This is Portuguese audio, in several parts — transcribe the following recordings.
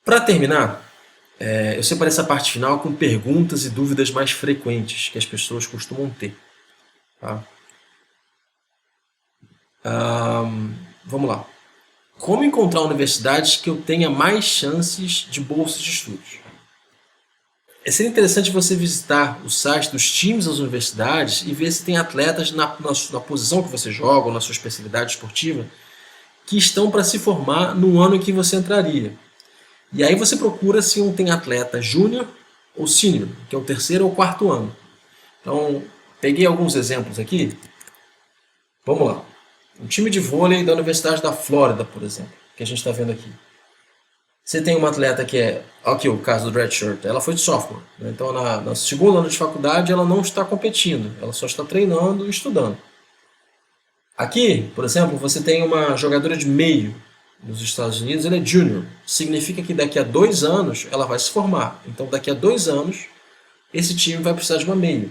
Para terminar, eu separei essa parte final com perguntas e dúvidas mais frequentes que as pessoas costumam ter. Tá? Vamos lá. Como encontrar universidades que eu tenha mais chances de bolsas de estudos? Seria interessante você visitar o site dos times das universidades e ver se tem atletas na posição que você joga ou na sua especialidade esportiva que estão para se formar no ano em que você entraria. E aí você procura se um tem atleta júnior ou sênior, que é o terceiro ou quarto ano. Então, peguei alguns exemplos aqui. Vamos lá. Um time de vôlei da Universidade da Flórida, por exemplo, que a gente está vendo aqui. Você tem uma atleta que é, aqui o caso do redshirt, ela foi de sophomore, né? Então no segundo ano de faculdade ela não está competindo, ela só está treinando e estudando. Aqui, por exemplo, você tem uma jogadora de meio nos Estados Unidos, ela é junior, significa que daqui a 2 anos ela vai se formar, então daqui a 2 anos esse time vai precisar de uma meio,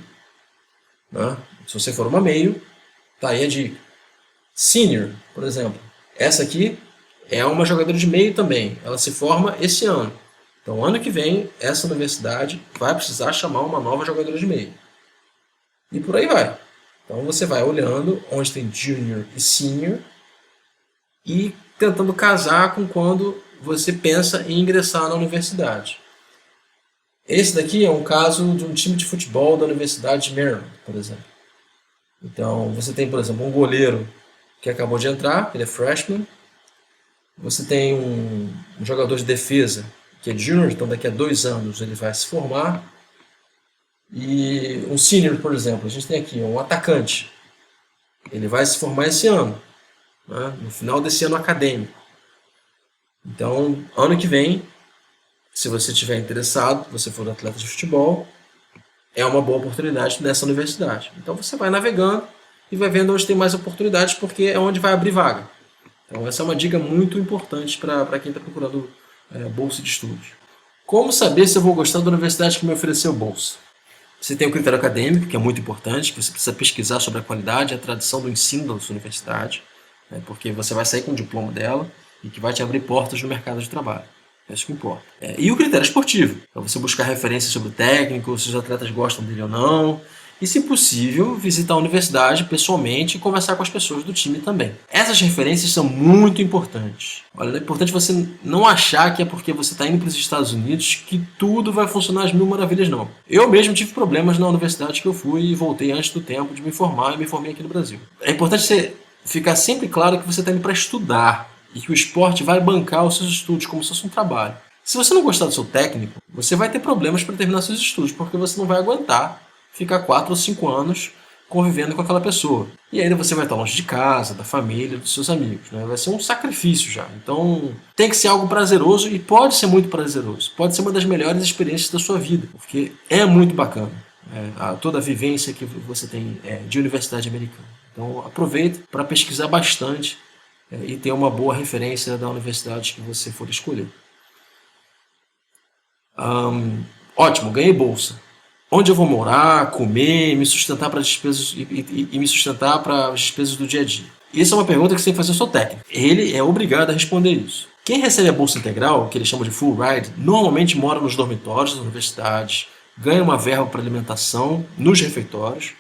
né? Se você for uma meio, tá aí a dica. Senior, por exemplo, essa aqui é uma jogadora de meio também. Ela se forma esse ano. Então, ano que vem, essa universidade vai precisar chamar uma nova jogadora de meio. E por aí vai. Então, você vai olhando onde tem junior e senior e tentando casar com quando você pensa em ingressar na universidade. Esse daqui é um caso de um time de futebol da Universidade de Maryland, por exemplo. Então, você tem, por exemplo, um goleiro que acabou de entrar, ele é freshman. Você tem um jogador de defesa que é junior, então daqui a 2 anos ele vai se formar. E um senior, por exemplo, a gente tem aqui um atacante. Ele vai se formar esse ano, né, no final desse ano acadêmico. Então, ano que vem, se você estiver interessado, você for um atleta de futebol, é uma boa oportunidade nessa universidade. Então você vai navegando e vai vendo onde tem mais oportunidades, porque é onde vai abrir vaga. Então essa é uma dica muito importante para quem está procurando bolsa de estudos. Como saber se eu vou gostar da universidade que me ofereceu bolsa? Você tem o critério acadêmico, que é muito importante, que você precisa pesquisar sobre a qualidade e a tradição do ensino da sua universidade, né, porque você vai sair com o diploma dela e que vai te abrir portas no mercado de trabalho. É isso que importa. E o critério esportivo, para você buscar referências sobre o técnico, se os atletas gostam dele ou não. E, se possível, visitar a universidade pessoalmente e conversar com as pessoas do time também. Essas referências são muito importantes. Olha, é importante você não achar que é porque você está indo para os Estados Unidos que tudo vai funcionar às mil maravilhas, não. Eu mesmo tive problemas na universidade que eu fui e voltei antes do tempo de me formar e me formei aqui no Brasil. É importante você ficar sempre claro que você está indo para estudar e que o esporte vai bancar os seus estudos como se fosse um trabalho. Se você não gostar do seu técnico, você vai ter problemas para terminar seus estudos, porque você não vai aguentar ficar 4 ou 5 anos convivendo com aquela pessoa. E ainda você vai estar longe de casa, da família, dos seus amigos, né? Vai ser um sacrifício já. Então tem que ser algo prazeroso e pode ser muito prazeroso. Pode ser uma das melhores experiências da sua vida, porque é muito bacana toda a vivência que você tem de universidade americana. Então aproveite para pesquisar bastante e ter uma boa referência da universidade que você for escolher. Ótimo, ganhei bolsa. Onde eu vou morar, comer, me sustentar para despesas e me sustentar para as despesas do dia a dia? Isso é uma pergunta que você tem que fazer ao seu técnico. Ele é obrigado a responder isso. Quem recebe a bolsa integral, que eles chamam de full ride, normalmente mora nos dormitórios das universidades, ganha uma verba para alimentação nos refeitórios,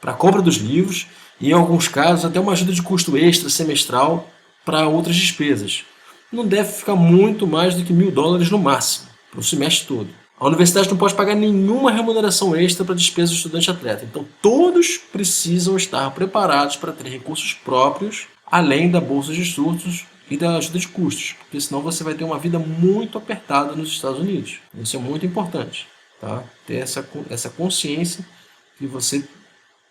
para a compra dos livros e, em alguns casos, até uma ajuda de custo extra semestral para outras despesas. Não deve ficar muito mais do que $1.000 no máximo, para o semestre todo. A universidade não pode pagar nenhuma remuneração extra para despesas do estudante-atleta. Então, todos precisam estar preparados para ter recursos próprios, além da bolsa de estudos e da ajuda de custos. Porque senão você vai ter uma vida muito apertada nos Estados Unidos. Isso é muito importante. Tá? Ter essa consciência que você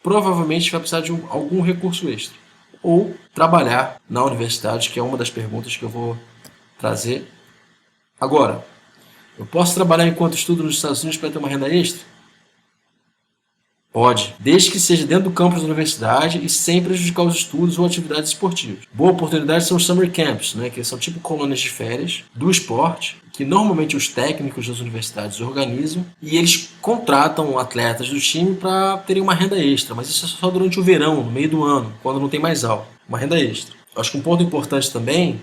provavelmente vai precisar de algum recurso extra. Ou trabalhar na universidade, que é uma das perguntas que eu vou trazer agora. Eu posso trabalhar enquanto estudo nos Estados Unidos para ter uma renda extra? Pode, desde que seja dentro do campus da universidade e sem prejudicar os estudos ou atividades esportivas. Boa oportunidade são os summer camps, né, que são tipo colônias de férias do esporte, que normalmente os técnicos das universidades organizam e eles contratam atletas do time para terem uma renda extra, mas isso é só durante o verão, no meio do ano, quando não tem mais aula. Uma renda extra. Acho que um ponto importante também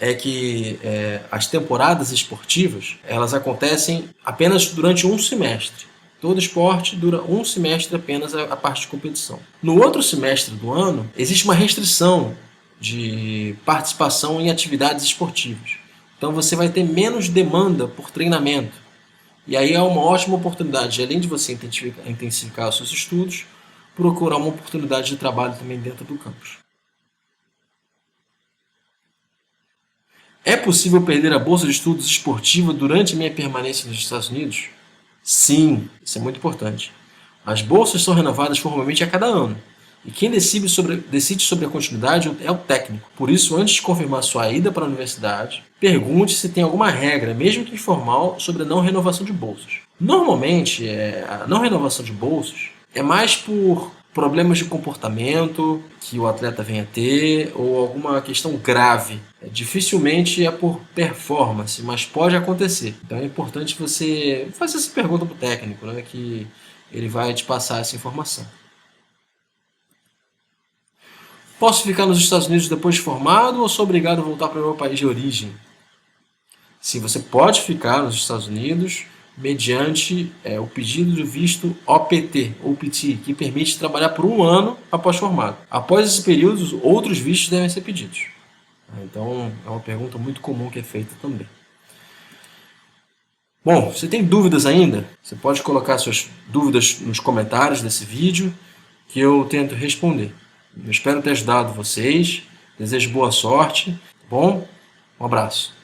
é que as temporadas esportivas, elas acontecem apenas durante um semestre. Todo esporte dura um semestre apenas a parte de competição. No outro semestre do ano, existe uma restrição de participação em atividades esportivas. Então você vai ter menos demanda por treinamento. E aí é uma ótima oportunidade, além de você intensificar os seus estudos, procurar uma oportunidade de trabalho também dentro do campus. É possível perder a bolsa de estudos esportiva durante minha permanência nos Estados Unidos? Sim, isso é muito importante. As bolsas são renovadas formalmente a cada ano. E quem decide sobre a continuidade é o técnico. Por isso, antes de confirmar sua ida para a universidade, pergunte se tem alguma regra, mesmo que informal, sobre a não renovação de bolsas. Normalmente, a não renovação de bolsas é mais por problemas de comportamento que o atleta venha ter ou alguma questão grave. Dificilmente é por performance, mas pode acontecer. Então é importante você fazer essa pergunta para o técnico, né, que ele vai te passar essa informação. Posso ficar nos Estados Unidos depois de formado ou sou obrigado a voltar para o meu país de origem? Sim, você pode ficar nos Estados Unidos mediante o pedido do visto OPT, que permite trabalhar por um ano após formado. Após esse período, outros vistos devem ser pedidos. Então, é uma pergunta muito comum que é feita também. Bom, você tem dúvidas ainda? Você pode colocar suas dúvidas nos comentários desse vídeo que eu tento responder. Eu espero ter ajudado vocês. Desejo boa sorte. Bom, um abraço.